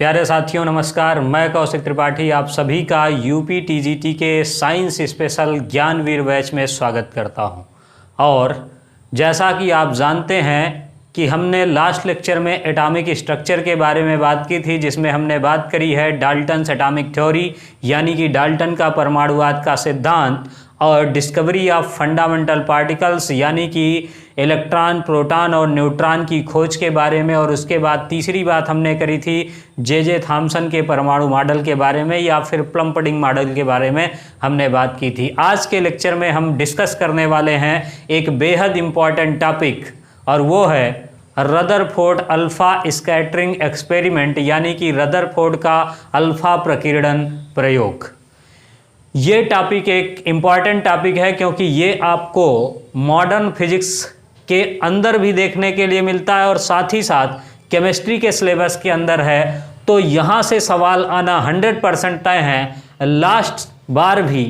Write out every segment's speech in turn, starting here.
प्यारे साथियों नमस्कार, मैं कौशिक त्रिपाठी आप सभी का यूपी टीजीटी के साइंस स्पेशल ज्ञानवीर बैच में स्वागत करता हूं। और जैसा कि आप जानते हैं कि हमने लास्ट लेक्चर में एटॉमिक स्ट्रक्चर के बारे में बात की थी, जिसमें हमने बात करी है डाल्टन्स एटॉमिक थ्योरी यानी कि डाल्टन का परमाणुवाद का सिद्धांत और डिस्कवरी ऑफ फंडामेंटल पार्टिकल्स यानी कि इलेक्ट्रॉन, प्रोटॉन और न्यूट्रॉन की खोज के बारे में। और उसके बाद तीसरी बात हमने करी थी जे थॉम्सन के परमाणु मॉडल के बारे में या फिर प्लम-पुडिंग मॉडल के बारे में हमने बात की थी। आज के लेक्चर में हम डिस्कस करने वाले हैं एक बेहद इम्पॉर्टेंट टॉपिक, और वो है रदरफोर्ड अल्फा स्कैटरिंग एक्सपेरिमेंट यानी कि रदरफोर्ड का अल्फा प्रकीर्णन प्रयोग। ये टॉपिक एक इम्पॉर्टेंट टॉपिक है क्योंकि ये आपको मॉडर्न फिजिक्स के अंदर भी देखने के लिए मिलता है और साथ ही साथ केमिस्ट्री के सिलेबस के अंदर है। तो यहाँ से सवाल आना 100% तय है। लास्ट बार भी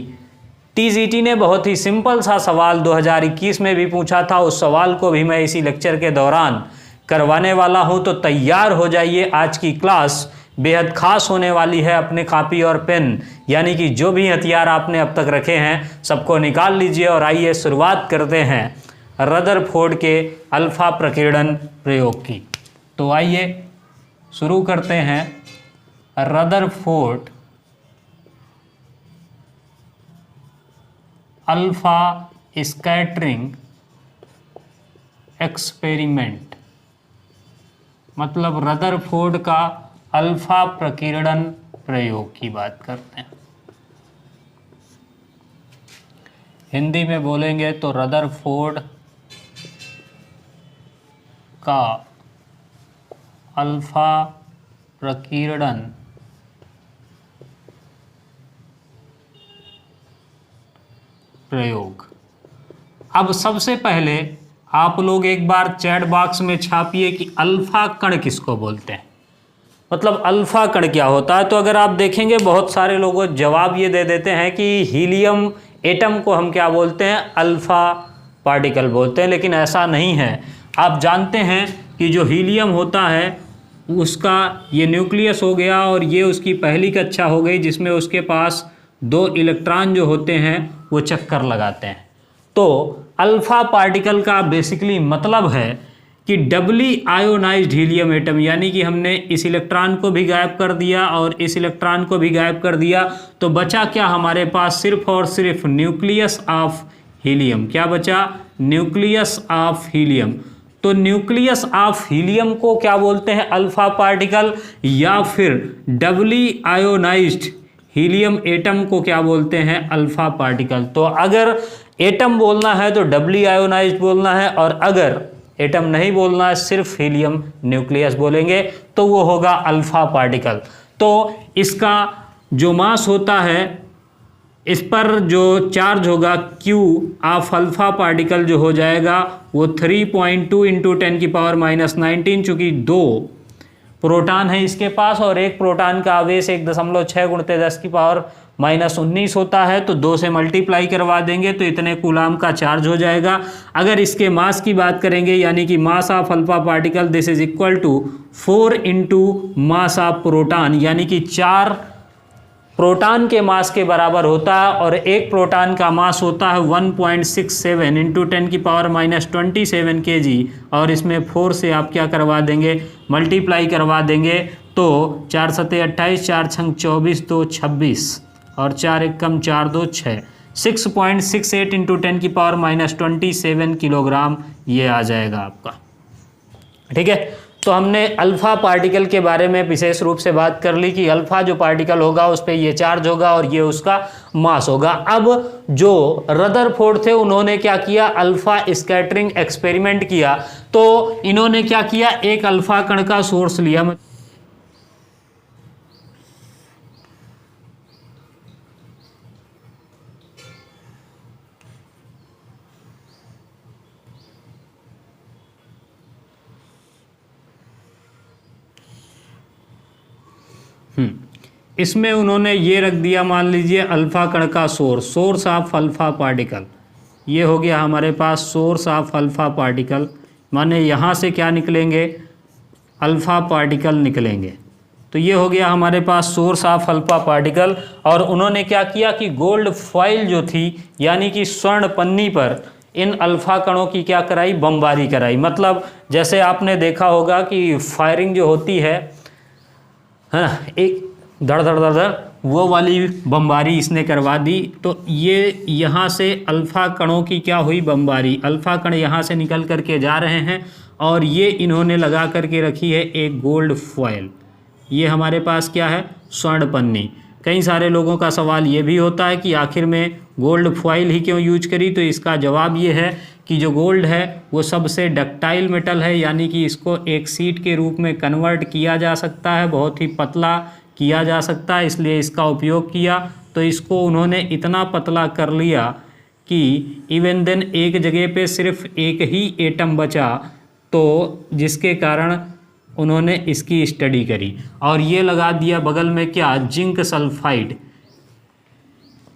टीजीटी ने बहुत ही सिंपल सा सवाल 2021 में भी पूछा था, उस सवाल को भी मैं इसी लेक्चर के दौरान करवाने वाला हूँ। तो तैयार हो जाइए, आज की क्लास बेहद खास होने वाली है। अपने कॉपी और पेन यानी कि जो भी हथियार आपने अब तक रखे हैं सबको निकाल लीजिए और आइए शुरुआत करते हैं रदरफोर्ड के अल्फा प्रकीर्णन प्रयोग की। तो आइए शुरू करते हैं रदरफोर्ड अल्फा स्कैटरिंग एक्सपेरिमेंट, मतलब रदरफोर्ड का अल्फा प्रकीर्णन प्रयोग की बात करते हैं। हिंदी में बोलेंगे तो रदरफोर्ड का अल्फा प्रकीर्णन प्रयोग। अब सबसे पहले आप लोग एक बार चैट बॉक्स में छापिए कि अल्फा कण किसको बोलते हैं, मतलब अल्फा कण क्या होता है। तो अगर आप देखेंगे बहुत सारे लोग जवाब ये दे देते हैं कि हीलियम एटम को हम क्या बोलते हैं, अल्फा पार्टिकल बोलते हैं, लेकिन ऐसा नहीं है। आप जानते हैं कि जो हीलियम होता है उसका ये न्यूक्लियस हो गया और ये उसकी पहली कक्षा हो गई जिसमें उसके पास 2 इलेक्ट्रॉन जो होते हैं वो चक्कर लगाते हैं। तो अल्फा पार्टिकल का बेसिकली मतलब है कि डबली आयोनाइज्ड हीलियम एटम, यानी कि हमने इस इलेक्ट्रॉन को भी गायब कर दिया और इस इलेक्ट्रॉन को भी गायब कर दिया, तो बचा क्या हमारे पास, सिर्फ और सिर्फ न्यूक्लियस ऑफ हीलियम। क्या बचा, न्यूक्लियस ऑफ हीलियम। तो न्यूक्लियस ऑफ हीलियम को क्या बोलते हैं, अल्फा पार्टिकल, या फिर डबली आयोनाइज्ड हीलियम एटम को क्या बोलते हैं, अल्फा पार्टिकल। तो अगर एटम बोलना है तो डबली आयोनाइज्ड बोलना है, और अगर एटम नहीं बोलना है, सिर्फ हीलियम न्यूक्लियस बोलेंगे, तो वो होगा अल्फा पार्टिकल। तो इसका जो मास होता है, इस पर जो चार्ज होगा Q ऑफ अल्फा पार्टिकल जो हो जाएगा वो 3.2 × 10⁻⁻19, चूँकि 2 प्रोटॉन है इसके पास और एक प्रोटॉन का आवेश 1.6 × 10⁻⁻19 होता है। तो 2 से मल्टीप्लाई करवा देंगे तो इतने कूलाम का चार्ज हो जाएगा। अगर इसके मास की बात करेंगे यानी कि mass of alpha particle, this is equal to 4 × mass of proton, यानी कि 4 प्रोटॉन के मास के बराबर होता है। और एक प्रोटॉन का मास होता है 1.67 × 10⁻27 kg, और इसमें 4 से आप क्या करवा देंगे, मल्टीप्लाई करवा देंगे। तो 4 सते 28, 4 छंग 24, 2 26 और 4 एकम 4 2 6, 6.68 × 10⁻27 किलोग्राम ये आ जाएगा आपका। ठीक है, तो हमने अल्फा पार्टिकल के बारे में विशेष रूप से बात कर ली कि अल्फा जो पार्टिकल होगा उस पर ये चार्ज होगा और ये उसका मास होगा। अब जो रदरफोर्ड थे उन्होंने क्या किया, अल्फा स्कैटरिंग एक्सपेरिमेंट किया। तो इन्होंने क्या किया, एक अल्फा कण का सोर्स लिया, इसमें उन्होंने ये रख दिया, मान लीजिए अल्फा कण का सोर्स ऑफ अल्फा पार्टिकल, ये हो गया हमारे पास सोर्स ऑफ अल्फा पार्टिकल। माने यहाँ से क्या निकलेंगे, अल्फा पार्टिकल निकलेंगे। तो ये हो गया हमारे पास सोर्स ऑफ अल्फा पार्टिकल। और उन्होंने क्या किया कि गोल्ड फॉइल जो थी यानी कि स्वर्ण पन्नी पर इन अल्फा कणों की क्या कराई, बमबारी कराई। मतलब जैसे आपने देखा होगा कि फायरिंग जो होती है ना, एक धड़ धड़ धड़ धड़, वो वाली बमबारी इसने करवा दी। तो ये यहाँ से अल्फा कणों की क्या हुई, बमबारी। अल्फा कण यहाँ से निकल करके जा रहे हैं और ये इन्होंने लगा करके रखी है एक गोल्ड फॉयल। ये हमारे पास क्या है, स्वर्ण पन्नी। कई सारे लोगों का सवाल ये भी होता है कि आखिर में गोल्ड फॉइल ही क्यों यूज करी। तो इसका जवाब ये है कि जो गोल्ड है वो सबसे डक्टाइल मेटल है, यानी कि इसको एक शीट के रूप में कन्वर्ट किया जा सकता है, बहुत ही पतला किया जा सकता है, इसलिए इसका उपयोग किया। तो इसको उन्होंने इतना पतला कर लिया कि इवन देन एक जगह पे सिर्फ एक ही एटम बचा, तो जिसके कारण उन्होंने इसकी स्टडी करी और ये लगा दिया बगल में क्या, जिंक सल्फाइड।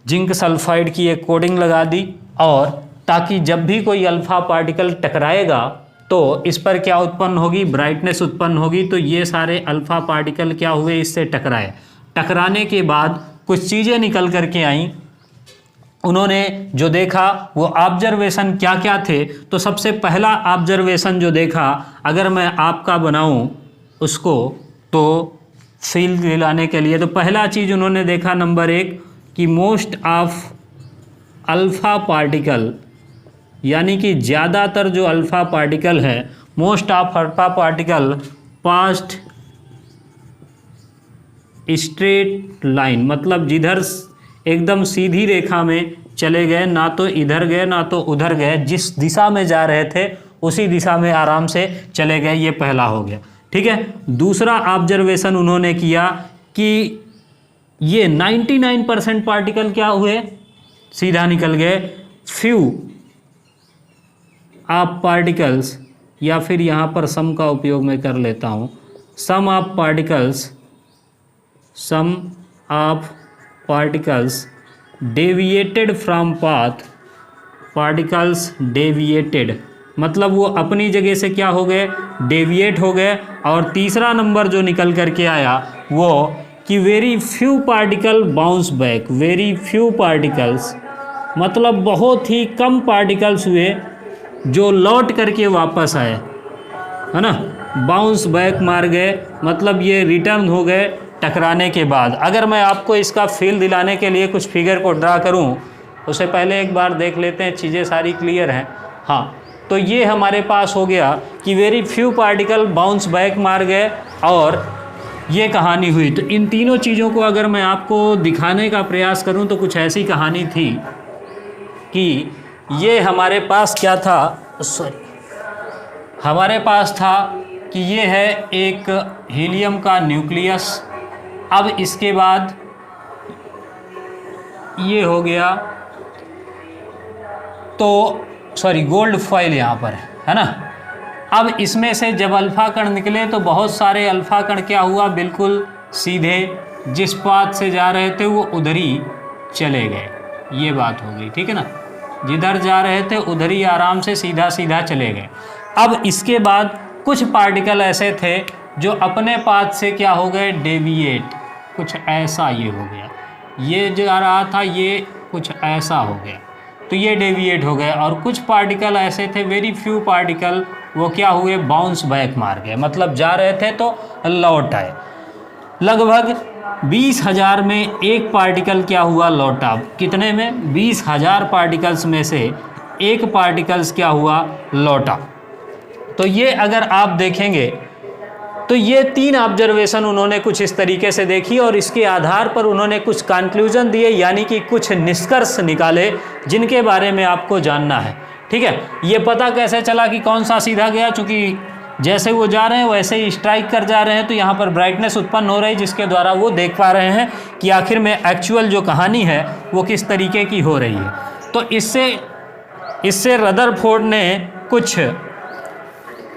जिंक सल्फाइड की एक कोडिंग लगा दी, और ताकि जब भी कोई अल्फा पार्टिकल टकराएगा तो इस पर क्या उत्पन्न होगी, ब्राइटनेस उत्पन्न होगी। तो ये सारे अल्फा पार्टिकल क्या हुए, इससे टकराए। टकराने के बाद कुछ चीज़ें निकल करके आईं। उन्होंने जो देखा वो ऑब्जर्वेशन क्या क्या थे। तो सबसे पहला ऑब्जर्वेशन जो देखा, अगर मैं आपका बनाऊं उसको तो फील दिलाने के लिए, तो पहला चीज़ उन्होंने देखा नंबर 1 कि मोस्ट ऑफ अल्फ़ा पार्टिकल, यानी कि ज़्यादातर जो अल्फ़ा पार्टिकल है, most of alpha particle past straight line, मतलब जिधर एकदम सीधी रेखा में चले गए, ना तो इधर गए ना तो उधर गए, जिस दिशा में जा रहे थे उसी दिशा में आराम से चले गए। ये पहला हो गया, ठीक है। दूसरा ऑब्जर्वेशन उन्होंने किया कि ये 99% पार्टिकल क्या हुए, सीधा निकल गए। फ्यू ऑफ पार्टिकल्स, या फिर यहाँ पर सम का उपयोग मैं कर लेता हूँ, some of particles, some of particles deviated from path, particles deviated, मतलब वो अपनी जगह से क्या हो गए, डेविएट हो गए। और तीसरा नंबर जो निकल करके आया वो कि very few particle bounce back, very few particles, मतलब बहुत ही कम पार्टिकल्स हुए जो लौट करके वापस आए, है ना। बाउंस बैक मार गए, मतलब ये रिटर्न हो गए टकराने के बाद। अगर मैं आपको इसका फील दिलाने के लिए कुछ फिगर को ड्रा करूं, उससे पहले एक बार देख लेते हैं चीज़ें सारी क्लियर हैं। हाँ, तो ये हमारे पास हो गया कि very few particle bounce back मार गए और ये कहानी हुई। तो इन तीनों चीज़ों को अगर मैं आपको दिखाने का प्रयास करूं तो कुछ ऐसी कहानी थी कि ये हमारे पास क्या था, हमारे पास था कि ये है एक हीलियम का न्यूक्लियस। अब इसके बाद ये हो गया, तो सॉरी गोल्ड फॉइल यहाँ पर है ना। अब इसमें से जब अल्फ़ा कण निकले तो बहुत सारे अल्फ़ा कण क्या हुआ, बिल्कुल सीधे जिस पाथ से जा रहे थे वो उधर ही चले गए। ये बात हो गई, ठीक है ना, जिधर जा रहे थे उधर ही आराम से सीधा सीधा चले गए। अब इसके बाद कुछ पार्टिकल ऐसे थे जो अपने पाथ से क्या हो गए, डेविएट, कुछ ऐसा ये हो गया, ये जो आ रहा था ये कुछ ऐसा हो गया, तो ये डेविएट हो गए। और कुछ पार्टिकल ऐसे थे, वेरी फ्यू पार्टिकल, वो क्या हुए, बाउंस बैक मार गए, मतलब जा रहे थे तो लौट आए। लगभग 20,000 में एक पार्टिकल क्या हुआ, लौटा। कितने में, 20,000 पार्टिकल्स में से एक पार्टिकल्स क्या हुआ, लौटा। तो ये अगर आप देखेंगे तो ये 3 ऑब्जर्वेशन उन्होंने कुछ इस तरीके से देखी और इसके आधार पर उन्होंने कुछ कंक्लूजन दिए, यानी कि कुछ निष्कर्ष निकाले जिनके बारे में आपको जानना है, ठीक है। ये पता कैसे चला कि कौन सा सीधा गया, चूँकि जैसे वो जा रहे हैं वैसे ही स्ट्राइक कर जा रहे हैं, तो यहाँ पर ब्राइटनेस उत्पन्न हो रही है जिसके द्वारा वो देख पा रहे हैं कि आखिर में एक्चुअल जो कहानी है वो किस तरीके की हो रही है। तो इससे रदरफोर्ड ने कुछ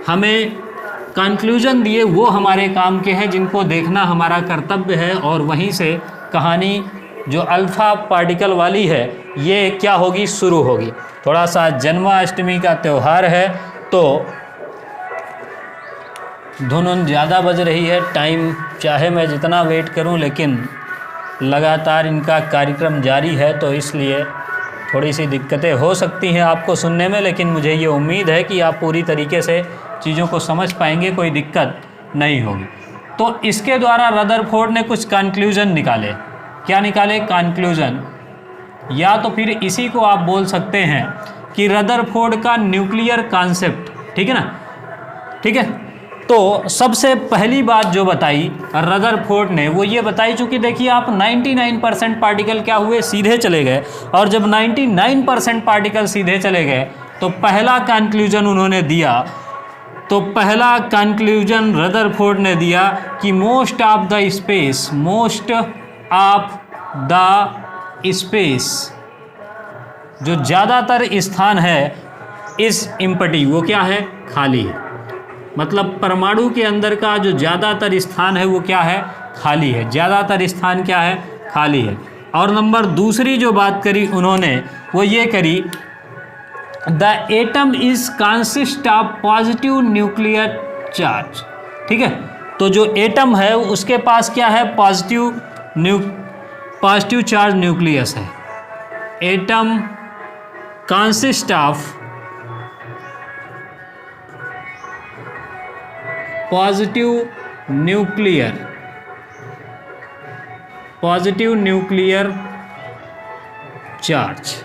हमें कंक्लूजन दिए, वो हमारे काम के हैं, जिनको देखना हमारा कर्तव्य है। और वहीं से कहानी जो अल्फ़ा पार्टिकल वाली है ये क्या होगी, शुरू होगी। थोड़ा सा जन्माष्टमी का त्यौहार है तो धुन ज़्यादा बज रही है, टाइम चाहे मैं जितना वेट करूं लेकिन लगातार इनका कार्यक्रम जारी है, तो इसलिए थोड़ी सी दिक्कतें हो सकती हैं आपको सुनने में, लेकिन मुझे ये उम्मीद है कि आप पूरी तरीके से चीज़ों को समझ पाएंगे, कोई दिक्कत नहीं होगी। तो इसके द्वारा रदरफोर्ड ने कुछ कंक्लूजन निकाले। क्या निकाले? कंक्लूजन, या तो फिर इसी को आप बोल सकते हैं कि रदरफोर्ड का न्यूक्लियर कॉन्सेप्ट, ठीक है ना, ठीक है। तो सबसे पहली बात जो बताई रदरफोर्ड ने वो ये बताई, चूँकि देखिए आप 99% पार्टिकल क्या हुए, सीधे चले गए, और जब 99% पार्टिकल सीधे चले गए तो पहला कंक्लूजन उन्होंने दिया, तो पहला कंक्लूजन रदरफोर्ड ने दिया कि मोस्ट ऑफ द स्पेस, जो ज़्यादातर स्थान है इस इम्पटी, वो क्या है? खाली है। मतलब परमाणु के अंदर का जो ज़्यादातर स्थान है वो क्या है? खाली है। ज़्यादातर स्थान क्या है? खाली है। और नंबर दूसरी जो बात करी उन्होंने वो ये करी, the atom is consist of positive nuclear charge, ठीक है। तो जो एटम है उसके पास क्या है? पॉजिटिव चार्ज न्यूक्लियस है। Atom consist of positive nuclear charge,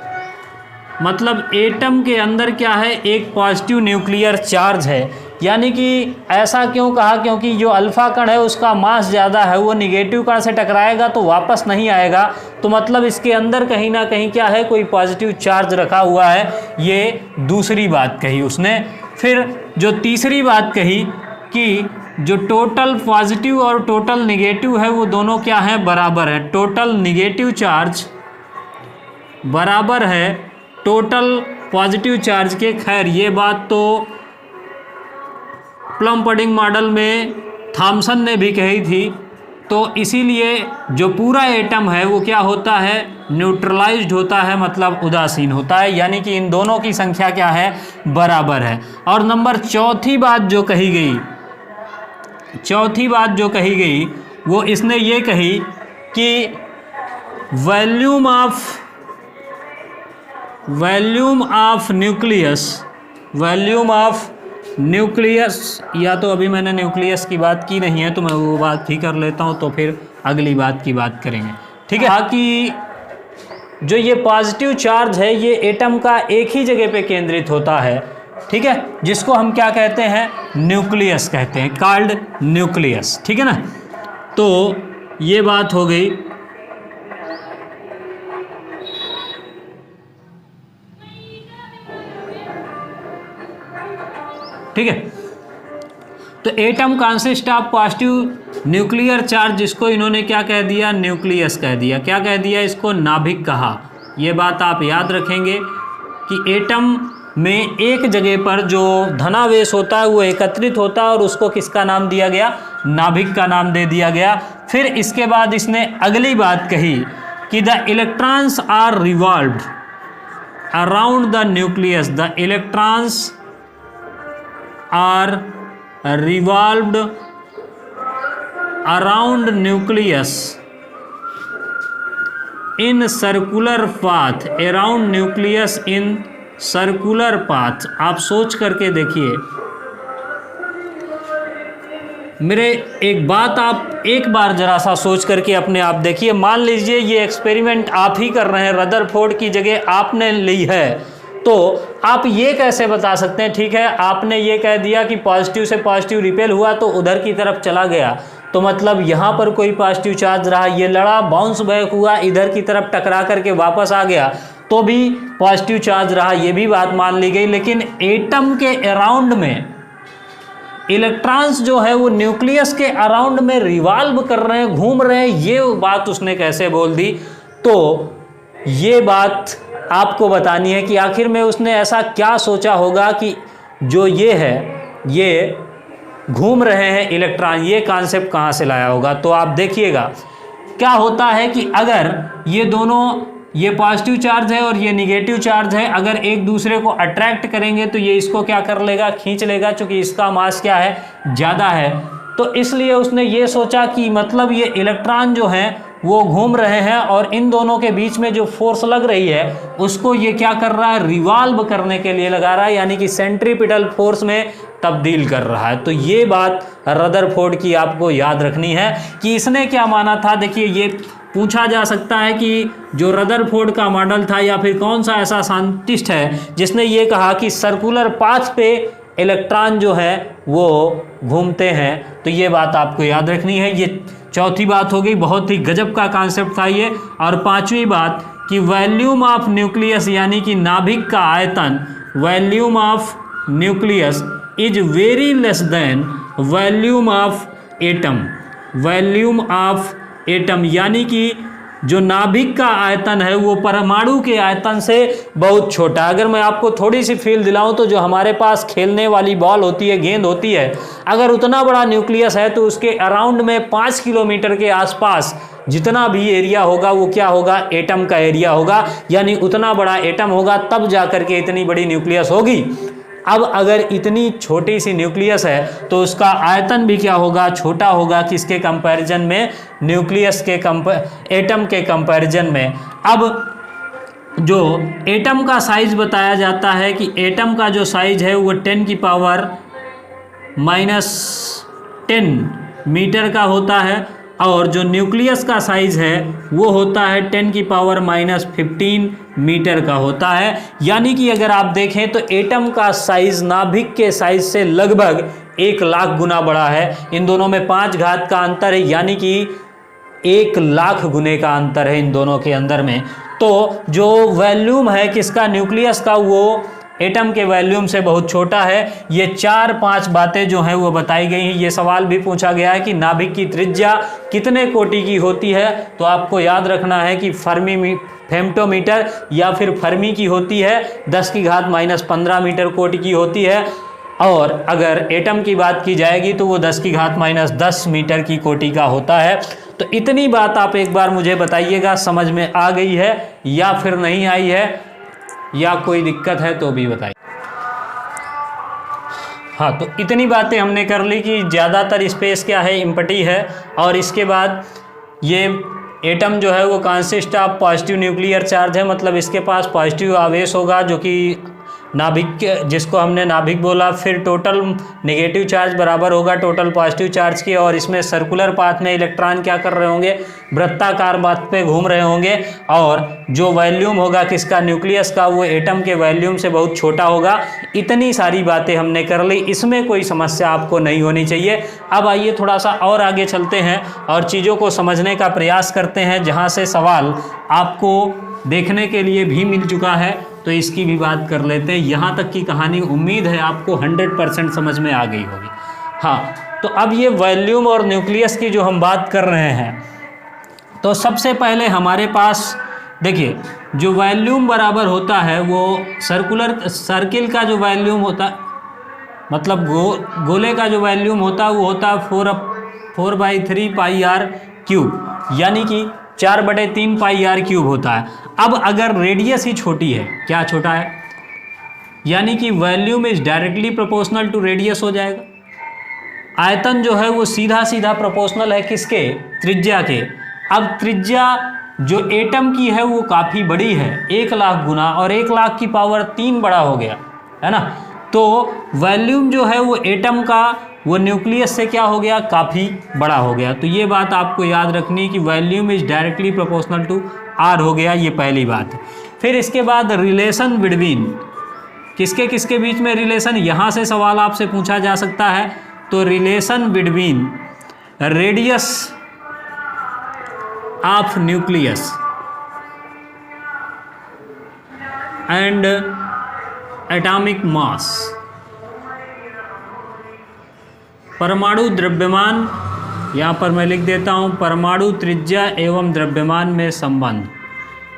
मतलब एटम के अंदर क्या है? एक पॉजिटिव न्यूक्लियर चार्ज है। यानी कि ऐसा क्यों कहा? क्योंकि जो अल्फा कण है उसका मास ज़्यादा है, वो निगेटिव कण से टकराएगा तो वापस नहीं आएगा, तो मतलब इसके अंदर कहीं ना कहीं क्या है? कोई पॉजिटिव चार्ज रखा हुआ है। ये दूसरी बात कही उसने। फिर जो तीसरी बात कही कि जो टोटल पॉजिटिव और टोटल निगेटिव है वो दोनों क्या है? बराबर है। टोटल निगेटिव चार्ज बराबर है टोटल पॉजिटिव चार्ज के। खैर ये बात तो प्लम पडिंग मॉडल में थॉमसन ने भी कही थी, तो इसीलिए जो पूरा एटम है वो क्या होता है? न्यूट्रलाइज्ड होता है, मतलब उदासीन होता है। यानी कि इन दोनों की संख्या क्या है? बराबर है। और नंबर चौथी बात जो कही गई वो इसने ये कही कि वॉल्यूम ऑफ न्यूक्लियस, या तो अभी मैंने न्यूक्लियस की बात की नहीं है तो मैं वो बात ही कर लेता हूँ, तो फिर अगली बात की बात करेंगे, ठीक है। कि जो ये पॉजिटिव चार्ज है ये एटम का एक ही जगह पे केंद्रित होता है, ठीक है, जिसको हम क्या कहते हैं? न्यूक्लियस कहते हैं, कॉल्ड न्यूक्लियस, ठीक है ना। तो ये बात हो गई। ठीक है, तो atom consist of positive nuclear charge, जिसको इन्होंने क्या कह दिया? न्यूक्लियस कह दिया। क्या कह दिया? इसको नाभिक कहा। ये बात आप याद रखेंगे कि एटम में एक जगह पर जो धनावेश होता है वो एकत्रित होता है, और उसको किसका नाम दिया गया? नाभिक का नाम दे दिया गया। फिर इसके बाद इसने अगली बात कही कि the electrons are revolved around the nucleus, the electrons are revolved around nucleus in circular path, around nucleus in circular path। आप सोच करके देखिए मेरे, एक बात आप एक बार जरा सा सोच करके अपने आप देखिए। मान लीजिए ये एक्सपेरिमेंट आप ही कर रहे हैं, रदरफोर्ड की जगह आपने ली है, तो आप ये कैसे बता सकते हैं? ठीक है, आपने ये कह दिया कि पॉजिटिव से पॉजिटिव रिपेल हुआ तो उधर की तरफ चला गया, तो मतलब यहाँ पर कोई पॉजिटिव चार्ज रहा, ये लड़ा, बाउंस बैक हुआ, इधर की तरफ टकरा करके वापस आ गया तो भी पॉजिटिव चार्ज रहा, ये भी बात मान ली गई। लेकिन एटम के अराउंड में इलेक्ट्रॉन्स जो है वो न्यूक्लियस के अराउंड में रिवॉल्व कर रहे हैं, घूम रहे हैं, ये बात उसने कैसे बोल दी? तो ये बात आपको बतानी है कि आखिर में उसने ऐसा क्या सोचा होगा कि जो ये है, ये घूम रहे हैं इलेक्ट्रॉन, ये कॉन्सेप्ट कहाँ से लाया होगा। तो आप देखिएगा क्या होता है कि अगर ये दोनों ये पॉजिटिव चार्ज है और ये निगेटिव चार्ज है, अगर एक दूसरे को अट्रैक्ट करेंगे तो ये इसको क्या कर लेगा, खींच लेगा, क्योंकि इसका मास क्या है, ज़्यादा है। तो इसलिए उसने ये सोचा कि मतलब ये इलेक्ट्रॉन जो हैं वो घूम रहे हैं और इन दोनों के बीच में जो फोर्स लग रही है उसको ये क्या कर रहा है, रिवॉल्व करने के लिए लगा रहा है, यानी कि सेंट्रीपिटल फोर्स में तब्दील कर रहा है। तो ये बात रदरफोर्ड की आपको याद रखनी है कि इसने क्या माना था। देखिए ये पूछा जा सकता है कि जो रदरफोर्ड का मॉडल था या फिर कौन सा ऐसा साइंटिस्ट है जिसने ये कहा कि सर्कुलर पाथ पे इलेक्ट्रॉन जो है वो घूमते हैं। तो ये बात आपको याद रखनी है। ये चौथी बात हो गई, बहुत ही गजब का कॉन्सेप्ट था ये। और पांचवी बात कि वॉल्यूम ऑफ न्यूक्लियस यानी कि नाभिक का आयतन, volume of nucleus is very less than volume of atom. Volume of atom यानी कि जो नाभिक का आयतन है वो परमाणु के आयतन से बहुत छोटा। अगर मैं आपको थोड़ी सी फील दिलाऊं तो जो हमारे पास खेलने वाली बॉल होती है, गेंद होती है, अगर उतना बड़ा न्यूक्लियस है तो उसके अराउंड में 5 किलोमीटर के आसपास जितना भी एरिया होगा वो क्या होगा, एटम का एरिया होगा, यानी उतना बड़ा एटम होगा तब जाकर के इतनी बड़ी न्यूक्लियस होगी। अब अगर इतनी छोटी सी न्यूक्लियस है तो उसका आयतन भी क्या होगा, छोटा होगा, किसके कंपैरिजन में, न्यूक्लियस के एटम के कंपैरिजन में। अब जो एटम का साइज बताया जाता है कि एटम का जो साइज है वो 10 की पावर -10 मीटर का होता है और जो न्यूक्लियस का साइज है वो होता है 10 की पावर -15 मीटर का होता है। यानी कि अगर आप देखें तो एटम का साइज नाभिक के साइज से लगभग 1 लाख गुना बड़ा है। इन दोनों में 5 घात का अंतर है, यानी कि 1 लाख गुने का अंतर है इन दोनों के अंदर में। तो जो वॉल्यूम है किसका, न्यूक्लियस का, वो एटम के वॉल्यूम से बहुत छोटा है। ये 4-5 बातें जो हैं वो बताई गई हैं। ये सवाल भी पूछा गया है कि नाभिक की त्रिज्या कितने कोटि की होती है, तो आपको याद रखना है कि फेम्टोमीटर या फिर फर्मी की होती है, 10 की घात -15 मीटर कोटि की होती है। और अगर एटम की बात की जाएगी तो वो 10 की घात -10 मीटर की कोटि का होता है। तो इतनी बात आप एक बार मुझे बताइएगा, समझ में आ गई है या फिर नहीं आई है, या कोई दिक्कत है तो भी बताइए। हाँ, तो इतनी बातें हमने कर ली कि ज़्यादातर स्पेस क्या है, एम्प्टी है। और इसके बाद ये एटम जो है वो consist of positive nuclear charge है, मतलब इसके पास पॉजिटिव आवेश होगा जो कि नाभिक, जिसको हमने नाभिक बोला। फिर टोटल नेगेटिव चार्ज बराबर होगा टोटल पॉजिटिव चार्ज की, और इसमें सर्कुलर पाथ में इलेक्ट्रॉन क्या कर रहे होंगे, वृत्ताकार पाथ पे घूम रहे होंगे। और जो वॉल्यूम होगा किसका, न्यूक्लियस का, वो एटम के वॉल्यूम से बहुत छोटा होगा। इतनी सारी बातें हमने कर ली, इसमें कोई समस्या आपको नहीं होनी चाहिए। अब आइए थोड़ा सा और आगे चलते हैं और चीज़ों को समझने का प्रयास करते हैं, जहाँ से सवाल आपको देखने के लिए भी मिल चुका है तो इसकी भी बात कर लेते हैं। यहाँ तक की कहानी उम्मीद है आपको 100% समझ में आ गई होगी। हाँ, तो अब ये वॉल्यूम और न्यूक्लियस की जो हम बात कर रहे हैं, तो सबसे पहले हमारे पास देखिए जो वॉल्यूम बराबर होता है वो सर्किल का जो वॉल्यूम होता है, मतलब गोले का जो वॉल्यूम होता है वो होता है 4/3 पाई r क्यूब, यानी कि 4/3 पाई r क्यूब होता है। अब अगर रेडियस ही छोटी है, क्या छोटा है, यानी कि volume is directly proportional to radius हो जाएगा। आयतन जो है वो सीधा सीधा प्रोपोर्शनल है किसके, त्रिज्या के। अब त्रिज्या जो एटम की है वो काफ़ी बड़ी है, 1 लाख गुना, और 1 लाख की पावर 3 बड़ा हो गया है ना। तो वॉल्यूम जो है वो एटम का वो न्यूक्लियस से क्या हो गया, काफ़ी बड़ा हो गया। तो ये बात आपको याद रखनी कि volume is directly proportional to R हो गया, ये पहली बात है। फिर इसके बाद रिलेशन बिटवीन, किसके किसके बीच में रिलेशन, यहाँ से सवाल आपसे पूछा जा सकता है। तो relation between radius of nucleus and atomic mass, परमाणु द्रव्यमान, यहाँ पर मैं लिख देता हूँ परमाणु त्रिज्या एवं द्रव्यमान में संबंध,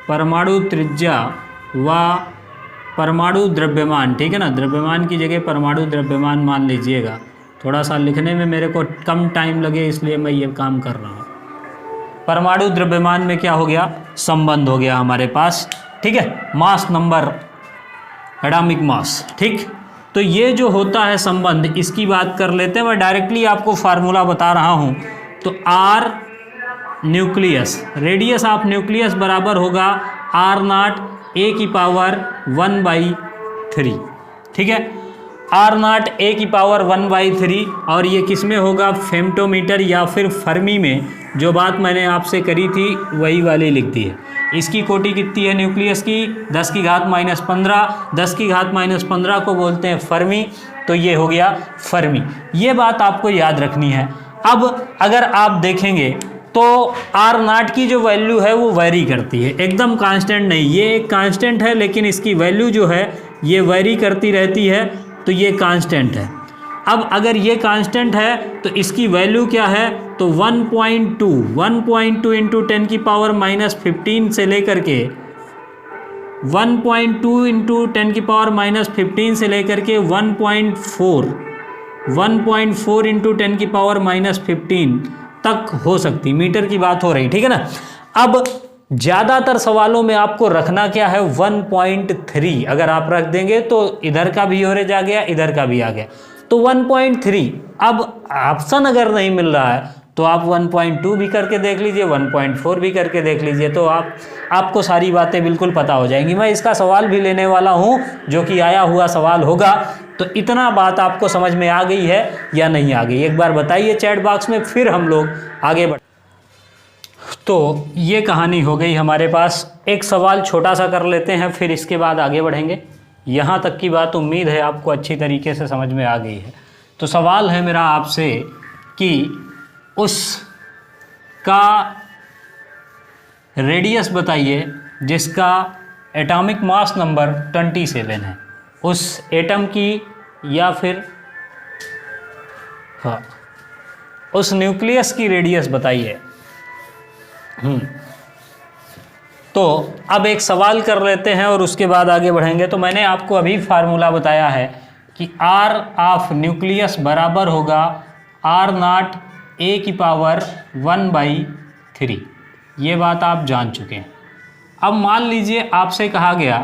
परमाणु त्रिज्या व परमाणु द्रव्यमान, ठीक है ना। द्रव्यमान की जगह परमाणु द्रव्यमान मान लीजिएगा, थोड़ा सा लिखने में मेरे को कम टाइम लगे इसलिए मैं ये काम कर रहा हूँ। परमाणु द्रव्यमान में क्या हो गया, संबंध हो गया हमारे पास, ठीक है, मास नंबर, एटॉमिक मास, ठीक। तो ये जो होता है संबंध, इसकी बात कर लेते हैं। मैं डायरेक्टली आपको फार्मूला बता रहा हूँ। तो R nucleus, radius of nucleus बराबर होगा आर नॉट ए की पावर 1/3, ठीक है, आर नॉट ए की पावर 1/3। और ये किस में होगा, फेम्टोमीटर या फिर फर्मी में। जो बात मैंने आपसे करी थी वही वाली लिख दी है। इसकी कोटि कितनी है न्यूक्लियस की, 10 की घात -15, 10 की घात -15 को बोलते हैं फर्मी। तो ये हो गया फर्मी, ये बात आपको याद रखनी है। अब अगर आप देखेंगे तो आर नॉट की जो वैल्यू है वो वेरी करती है, एकदम कांस्टेंट नहीं। ये एक कांस्टेंट है लेकिन इसकी वैल्यू जो है ये वेरी करती रहती है, तो ये कांस्टेंट है। अब अगर ये कांस्टेंट है तो इसकी वैल्यू क्या है, तो 1.2 इंटू 10 की पावर -15 से लेकर के 1.2 इंटू 10 की पावर -15 से लेकर के 1.4 इंटू 10 की पावर -15 तक हो सकती, मीटर की बात हो रही, ठीक है ना। अब ज़्यादातर सवालों में आपको रखना क्या है, 1.3। अगर आप रख देंगे तो इधर का भी एवरेज आ गया, इधर का भी आ गया, तो 1.3। अब ऑप्शन अगर नहीं मिल रहा है तो आप 1.2 भी करके देख लीजिए, 1.4 भी करके देख लीजिए, तो आपको सारी बातें बिल्कुल पता हो जाएंगी। मैं इसका सवाल भी लेने वाला हूँ जो कि आया हुआ सवाल होगा। तो इतना बात आपको समझ में आ गई है या नहीं आ गई, एक बार बताइए चैट बॉक्स में, फिर हम लोग आगे बढ़। तो ये कहानी हो गई हमारे पास। एक सवाल छोटा सा कर लेते हैं, फिर इसके बाद आगे बढ़ेंगे। यहाँ तक की बात उम्मीद है आपको अच्छी तरीके से समझ में आ गई है। तो सवाल है मेरा आपसे कि उसका रेडियस बताइए जिसका एटॉमिक मास नंबर 27 है। उस एटम की या फिर हाँ उस न्यूक्लियस की रेडियस बताइए। तो अब एक सवाल कर लेते हैं और उसके बाद आगे बढ़ेंगे। तो मैंने आपको अभी फार्मूला बताया है कि आर ऑफ न्यूक्लियस बराबर होगा आर नॉट ए की पावर 1/3। ये बात आप जान चुके हैं। अब मान लीजिए आपसे कहा गया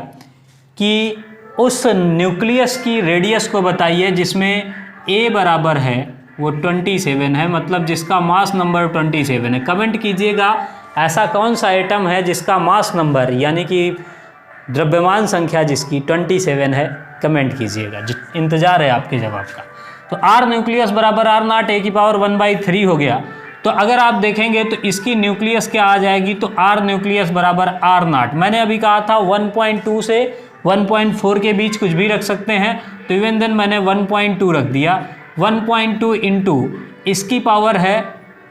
कि उस न्यूक्लियस की रेडियस को बताइए जिसमें ए बराबर है वो 27 है, मतलब जिसका मास नंबर 27 है। कमेंट कीजिएगा ऐसा कौन सा एटम है जिसका मास नंबर यानी कि द्रव्यमान संख्या जिसकी 27 है, कमेंट कीजिएगा, इंतज़ार है आपके जवाब का। तो आर न्यूक्लियस बराबर आर नॉट ए की पावर 1/3 हो गया। तो अगर आप देखेंगे तो इसकी न्यूक्लियस क्या आ जाएगी, तो आर न्यूक्लियस बराबर आर नॉट, मैंने अभी कहा था 1.2 से 1.4 के बीच कुछ भी रख सकते हैं, तो इवन देन मैंने 1.2 रख दिया। 1.2 इंटू इसकी पावर है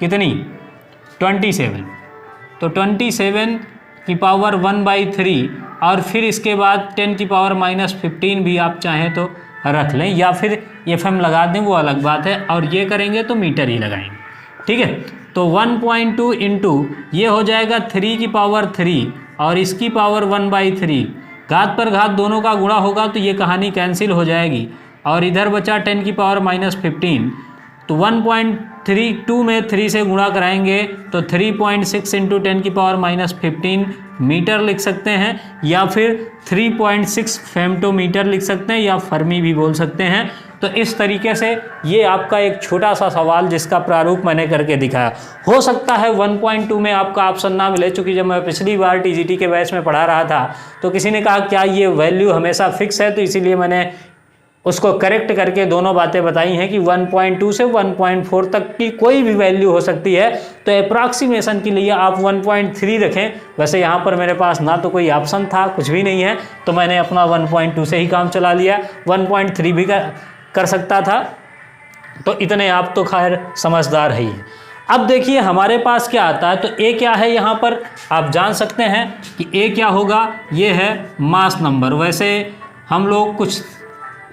कितनी, 27, तो 27 की पावर 1/3 और फिर इसके बाद 10 की पावर -15 भी आप चाहें तो रख लें, या फिर FM लगा दें, वो अलग बात है। और ये करेंगे तो मीटर ही लगाएंगे, ठीक है। तो 1.2 इंटू ये हो जाएगा 3 की पावर 3 और इसकी पावर 1/3, घात पर घात दोनों का गुणा होगा तो ये कहानी कैंसिल हो जाएगी। और इधर बचा 10 की पावर -15, तो 1.32 में 3 से गुणा कराएंगे तो 3.6 इंटू 10 की पावर -15 मीटर लिख सकते हैं, या फिर 3.6 फेम्टोमीटर लिख सकते हैं, या फर्मी भी बोल सकते हैं। तो इस तरीके से ये आपका एक छोटा सा सवाल जिसका प्रारूप मैंने करके दिखाया। हो सकता है 1.2 में आपका ऑप्शन ना मिले, चूँकि जब मैं पिछली बार TGT के बैच में पढ़ा रहा था तो किसी ने कहा क्या ये वैल्यू हमेशा फिक्स है, तो इसीलिए मैंने उसको करेक्ट करके दोनों बातें बताई हैं कि 1.2 से 1.4 तक की कोई भी वैल्यू हो सकती है। तो अप्रॉक्सीमेशन के लिए आप 1.3 रखें। वैसे यहाँ पर मेरे पास ना तो कोई ऑप्शन था, कुछ भी नहीं है, तो मैंने अपना 1.2 से ही काम चला लिया। 1.3 भी कर सकता था, तो इतने आप तो खैर समझदार ही हैं। अब देखिए हमारे पास क्या आता है, तो ए क्या है यहाँ पर आप जान सकते हैं कि ए क्या होगा, ये है मास नंबर। वैसे हम लोग कुछ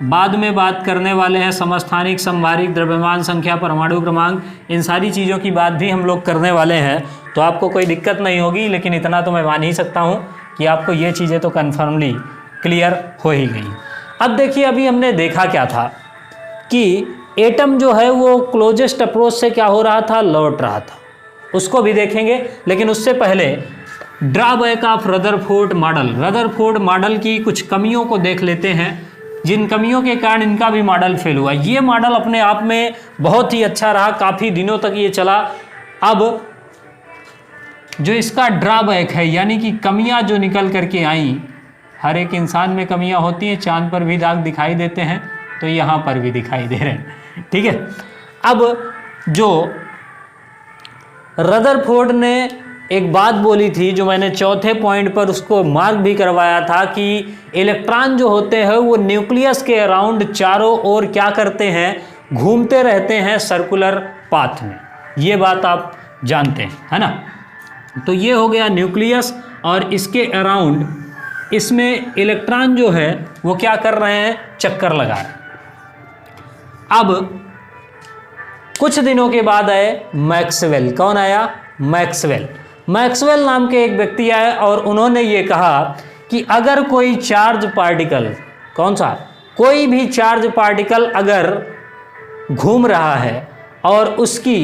बाद में बात करने वाले हैं, समस्थानिक, संभारिक, द्रव्यमान संख्या, परमाणु क्रमांक, इन सारी चीज़ों की बात भी हम लोग करने वाले हैं, तो आपको कोई दिक्कत नहीं होगी। लेकिन इतना तो मैं मान ही सकता हूँ कि आपको ये चीज़ें तो कन्फर्मली क्लियर हो ही गई। अब देखिए अभी हमने देखा क्या था कि एटम जो है वो क्लोजेस्ट अप्रोच से क्या हो रहा था, लौट रहा था। उसको भी देखेंगे। लेकिन उससे पहले drawback of Rutherford model, Rutherford model की कुछ कमियों को देख लेते हैं, जिन कमियों के कारण इनका भी मॉडल फेल हुआ। ये मॉडल अपने आप में बहुत ही अच्छा रहा, काफ़ी दिनों तक ये चला। अब जो इसका ड्रॉबैक है, यानी कि कमियां जो निकल करके आई, हर एक इंसान में कमियां होती हैं, चांद पर भी दाग दिखाई देते हैं, तो यहाँ पर भी दिखाई दे रहे हैं, ठीक है। अब जो रदरफोर्ड ने एक बात बोली थी, जो मैंने चौथे पॉइंट पर उसको मार्क भी करवाया था, कि इलेक्ट्रॉन जो होते हैं वो न्यूक्लियस के अराउंड चारों ओर क्या करते हैं, घूमते रहते हैं सर्कुलर पाथ में। ये बात आप जानते हैं, है ना। तो ये हो गया न्यूक्लियस, और इसके अराउंड इसमें इलेक्ट्रॉन जो है वो क्या कर रहे हैं, चक्कर लगा रहे हैं। अब कुछ दिनों के बाद आए मैक्सवेल। कौन आया, मैक्सवेल। मैक्सवेल नाम के एक व्यक्ति आए और उन्होंने ये कहा कि अगर कोई चार्ज पार्टिकल, कौन सा, कोई भी चार्ज पार्टिकल अगर घूम रहा है और उसकी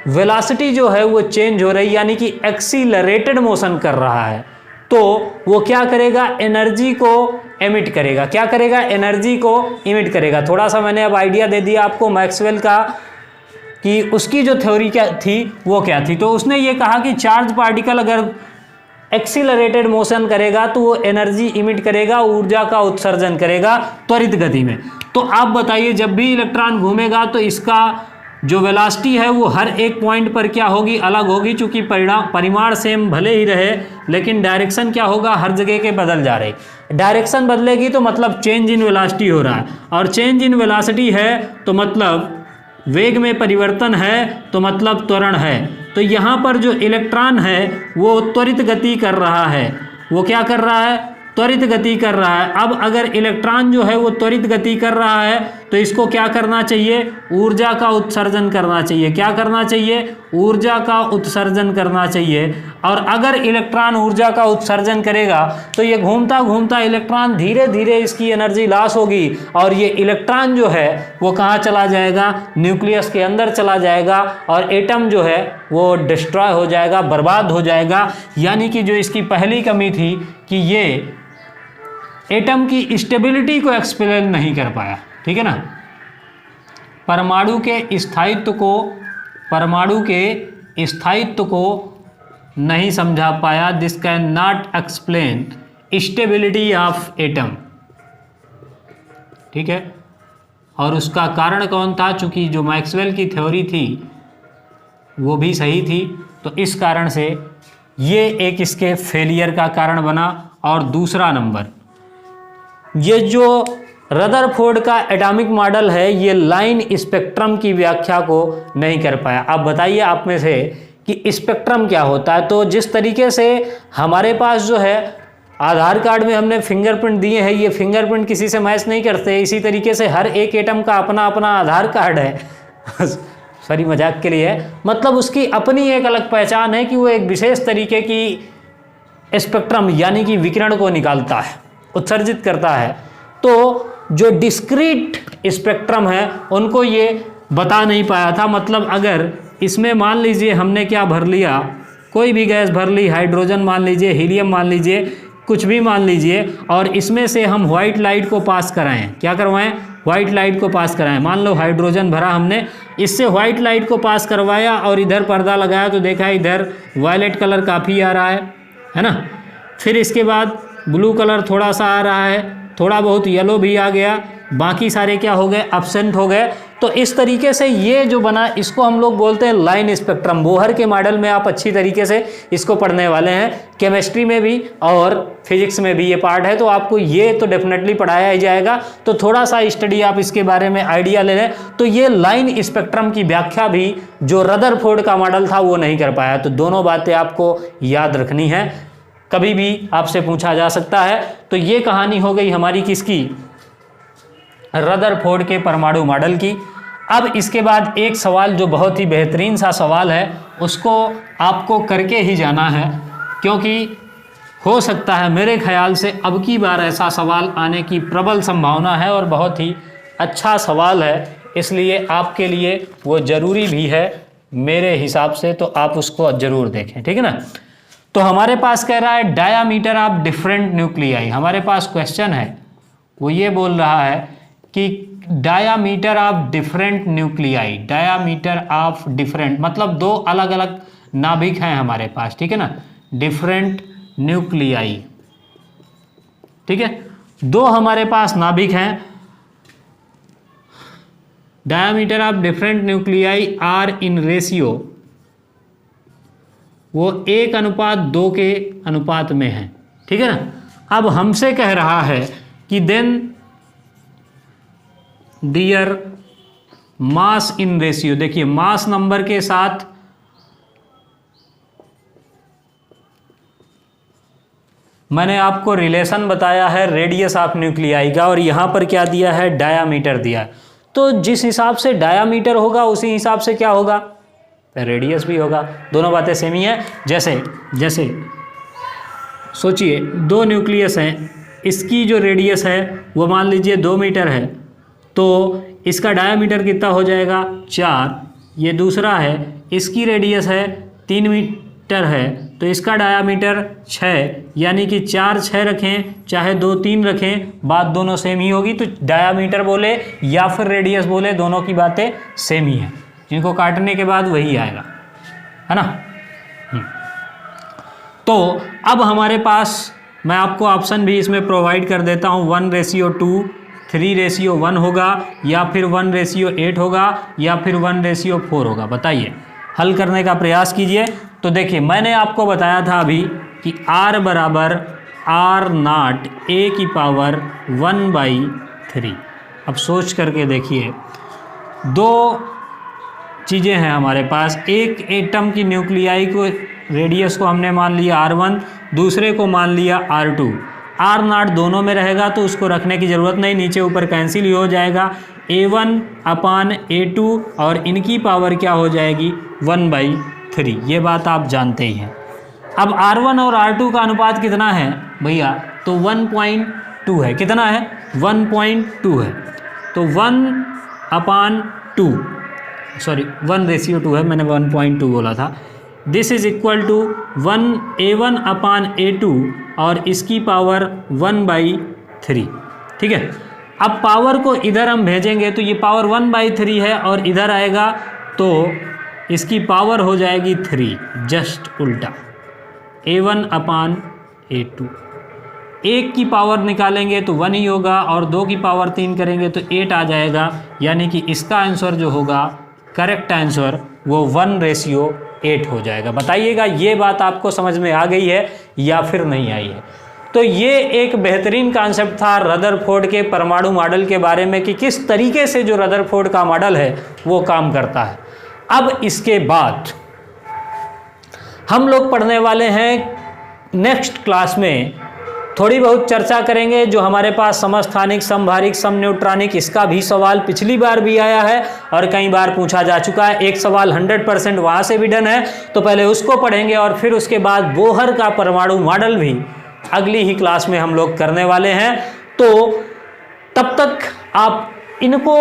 वेलोसिटी जो है वो चेंज हो रही, यानी कि एक्सीलरेटेड मोशन कर रहा है, तो वो क्या करेगा, एनर्जी को एमिट करेगा। क्या करेगा, एनर्जी को एमिट करेगा। थोड़ा सा मैंने अब आइडिया दे दिया आपको मैक्सवेल का, कि उसकी जो थ्योरी क्या थी वो क्या थी। तो उसने ये कहा कि चार्ज पार्टिकल अगर एक्सीलरेटेड मोशन करेगा तो वो एनर्जी इमिट करेगा, ऊर्जा का उत्सर्जन करेगा त्वरित गति में। तो आप बताइए, जब भी इलेक्ट्रॉन घूमेगा तो इसका जो वेलोसिटी है वो हर एक पॉइंट पर क्या होगी, अलग होगी। चूंकि परिमाण सेम भले ही रहे, लेकिन डायरेक्शन क्या होगा, हर जगह के बदल जा रही। डायरेक्शन बदलेगी तो मतलब चेंज इन वेलोसिटी हो रहा है, और चेंज इन वेलोसिटी है तो मतलब वेग में परिवर्तन है, तो मतलब त्वरण है। तो यहाँ पर जो इलेक्ट्रॉन है वो त्वरित गति कर रहा है। वो क्या कर रहा है, त्वरित गति कर रहा है। अब अगर इलेक्ट्रॉन जो है वो त्वरित गति कर रहा है तो इसको क्या करना चाहिए, ऊर्जा का उत्सर्जन करना चाहिए। क्या करना चाहिए, ऊर्जा का उत्सर्जन करना चाहिए। और अगर इलेक्ट्रॉन ऊर्जा का उत्सर्जन करेगा तो ये घूमता घूमता इलेक्ट्रॉन धीरे धीरे इसकी एनर्जी लॉस होगी, और ये इलेक्ट्रॉन जो है वो कहाँ चला जाएगा, न्यूक्लियस के अंदर चला जाएगा, और एटम जो है वो डिस्ट्रॉय हो जाएगा, बर्बाद हो जाएगा। यानी कि जो इसकी पहली कमी थी कि ये एटम की स्टेबिलिटी को एक्सप्लेन नहीं कर पाया, ठीक है ना। परमाणु के स्थायित्व को नहीं समझा पाया। This can not explain stability of atom, ठीक है। और उसका कारण कौन था, चूंकि जो मैक्सवेल की थ्योरी थी वो भी सही थी, तो इस कारण से ये एक इसके फेलियर का कारण बना। और दूसरा नंबर, ये जो रदरफोर्ड का एटॉमिक मॉडल है ये लाइन स्पेक्ट्रम की व्याख्या को नहीं कर पाया। अब बताइए आप में से कि स्पेक्ट्रम क्या होता है। तो जिस तरीके से हमारे पास जो है आधार कार्ड में हमने फिंगरप्रिंट दिए हैं, ये फिंगरप्रिंट किसी से मैच नहीं करते, इसी तरीके से हर एक एटम का अपना अपना आधार कार्ड है सॉरी मजाक के लिए है, मतलब उसकी अपनी एक अलग पहचान है कि वो एक विशेष तरीके की स्पेक्ट्रम यानी कि विकिरण को निकालता है, उत्सर्जित करता है। तो जो डिस्क्रीट स्पेक्ट्रम है उनको ये बता नहीं पाया था। मतलब अगर इसमें मान लीजिए हमने क्या भर लिया, कोई भी गैस भर ली, हाइड्रोजन मान लीजिए, हीलियम मान लीजिए, कुछ भी मान लीजिए, और इसमें से हम व्हाइट लाइट को पास कराएं, क्या करवाएं, व्हाइट लाइट को पास कराएं। मान लो हाइड्रोजन भरा हमने, इससे व्हाइट लाइट को पास करवाया और इधर पर्दा लगाया तो देखा इधर वायलेट कलर काफ़ी आ रहा है ना। फिर इसके बाद ब्लू कलर थोड़ा सा आ रहा है, थोड़ा बहुत येलो भी आ गया, बाकी सारे क्या हो गए, एब्सेंट हो गए। तो इस तरीके से ये जो बना इसको हम लोग बोलते हैं लाइन स्पेक्ट्रम। बोहर के मॉडल में आप अच्छी तरीके से इसको पढ़ने वाले हैं, केमिस्ट्री में भी और फिजिक्स में भी ये पार्ट है, तो आपको ये तो डेफिनेटली पढ़ाया ही जाएगा। तो थोड़ा सा स्टडी आप इसके बारे में आइडिया ले लें। तो ये लाइन स्पेक्ट्रम की व्याख्या भी जो रदरफोर्ड का मॉडल था वो नहीं कर पाया। तो दोनों बातें आपको याद रखनी है, कभी भी आपसे पूछा जा सकता है। तो ये कहानी हो गई हमारी किसकी, रदरफोर्ड के परमाणु मॉडल की। अब इसके बाद एक सवाल जो बहुत ही बेहतरीन सा सवाल है उसको आपको करके ही जाना है, क्योंकि हो सकता है मेरे ख्याल से अब की बार ऐसा सवाल आने की प्रबल संभावना है और बहुत ही अच्छा सवाल है, इसलिए आपके लिए वो ज़रूरी भी है मेरे हिसाब से तो आप उसको ज़रूर देखें, ठीक है ना। तो हमारे पास कह रहा है डायामीटर ऑफ डिफरेंट न्यूक्लियाई। हमारे पास क्वेश्चन है वो ये बोल रहा है कि diameter of different nuclei, diameter of different मतलब दो अलग अलग नाभिक हैं हमारे पास, ठीक है ना, डिफरेंट न्यूक्लियाई, ठीक है, दो हमारे पास नाभिक हैं। Diameter of different nuclei are in ratio, वो 1:2 के अनुपात में है, ठीक है ना। अब हमसे कह रहा है कि then their mass in ratio, देखिए मास नंबर के साथ मैंने आपको रिलेशन बताया है रेडियस ऑफ न्यूक्लियाई का, और यहां पर क्या दिया है, डायामीटर दिया है। तो जिस हिसाब से डायामीटर होगा उसी हिसाब से क्या होगा, रेडियस भी होगा। दोनों बातें सेम ही है। जैसे सोचिए दो न्यूक्लियस हैं, इसकी जो रेडियस है वो मान लीजिए 2 मीटर है, तो इसका डायामीटर कितना हो जाएगा, 4। ये दूसरा है, इसकी रेडियस है 3 मीटर है, तो इसका डायामीटर 6, यानी कि 4 6 रखें चाहे 2 3 रखें, बात दोनों सेम ही होगी। तो डायामीटर बोले या फिर रेडियस बोले, दोनों की बातें सेम ही है, इनको काटने के बाद वही आएगा, है ना। तो अब हमारे पास मैं आपको ऑप्शन भी इसमें प्रोवाइड कर देता हूँ, 1:2, 3:1 होगा, या फिर 1:8 होगा, या फिर 1:4 होगा। बताइए, हल करने का प्रयास कीजिए। तो देखिए मैंने आपको बताया था अभी कि R बराबर R0 A की पावर 1/3। अब सोच करके देखिए, दो चीज़ें हैं हमारे पास, एक एटम की न्यूक्लियाई को रेडियस को हमने मान लिया R1, दूसरे को मान लिया R2। R0 दोनों में रहेगा तो उसको रखने की ज़रूरत नहीं, नीचे ऊपर कैंसिल ही हो जाएगा, A1/A2, और इनकी पावर क्या हो जाएगी, 1/3। ये बात आप जानते ही हैं। अब R1 और R2 का अनुपात कितना है भैया, तो 1.2 है। कितना है, 1.2 है। तो 1/2, सॉरी 1:2 है, मैंने 1.2 बोला था। This is equal to A1/A2, और इसकी पावर 1/3, ठीक है। अब पावर को इधर हम भेजेंगे तो ये पावर 1/3 है, और इधर आएगा तो इसकी पावर हो जाएगी 3, जस्ट उल्टा, A1/A2। 1 की पावर निकालेंगे तो 1 ही होगा, और 2 की पावर 3 करेंगे तो 8 आ जाएगा, यानी कि इसका आंसर जो होगा, करेक्ट आंसर वो 1:8 हो जाएगा। बताइएगा ये बात आपको समझ में आ गई है या फिर नहीं आई है। तो ये एक बेहतरीन कॉन्सेप्ट था रदरफोर्ड के परमाणु मॉडल के बारे में, कि किस तरीके से जो रदरफोर्ड का मॉडल है वो काम करता है। अब इसके बाद हम लोग पढ़ने वाले हैं नेक्स्ट क्लास में, थोड़ी बहुत चर्चा करेंगे जो हमारे पास समस्थानिक, समभारिक, समन्यूट्रॉनिक, इसका भी सवाल पिछली बार भी आया है और कई बार पूछा जा चुका है। एक सवाल 100% वहाँ से भी डन है, तो पहले उसको पढ़ेंगे, और फिर उसके बाद बोहर का परमाणु मॉडल भी अगली ही क्लास में हम लोग करने वाले हैं। तो तब तक आप इनको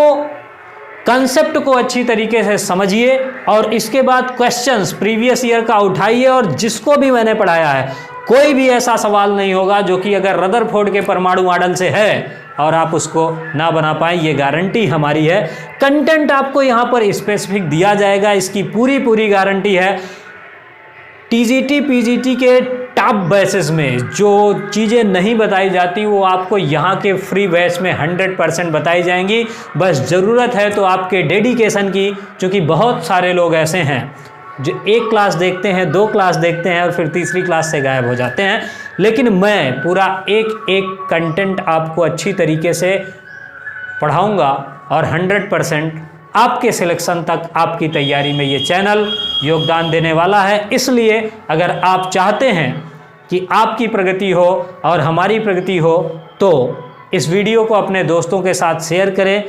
कंसेप्ट को अच्छी तरीके से समझिए, और इसके बाद क्वेश्चंस प्रीवियस ईयर का उठाइए, और जिसको भी मैंने पढ़ाया है कोई भी ऐसा सवाल नहीं होगा जो कि अगर रदरफोर्ड के परमाणु मॉडल से है और आप उसको ना बना पाए, ये गारंटी हमारी है। कंटेंट आपको यहाँ पर स्पेसिफिक दिया जाएगा, इसकी पूरी गारंटी है। टीजीटी पीजीटी के टॉप बैचेस में जो चीज़ें नहीं बताई जाती वो आपको यहाँ के फ्री बैच में 100% बताई जाएंगी। बस ज़रूरत है तो आपके डेडिकेशन की, क्योंकि बहुत सारे लोग ऐसे हैं जो 1 क्लास देखते हैं, 2 क्लास देखते हैं और फिर तीसरी क्लास से गायब हो जाते हैं। लेकिन मैं पूरा एक कंटेंट आपको अच्छी तरीके से पढ़ाऊँगा, और 100% आपके सिलेक्शन तक, आपकी तैयारी में ये चैनल योगदान देने वाला है। इसलिए अगर आप चाहते हैं कि आपकी प्रगति हो और हमारी प्रगति हो, तो इस वीडियो को अपने दोस्तों के साथ शेयर करें,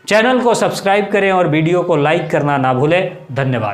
चैनल को सब्सक्राइब करें और वीडियो को लाइक करना ना भूलें। धन्यवाद।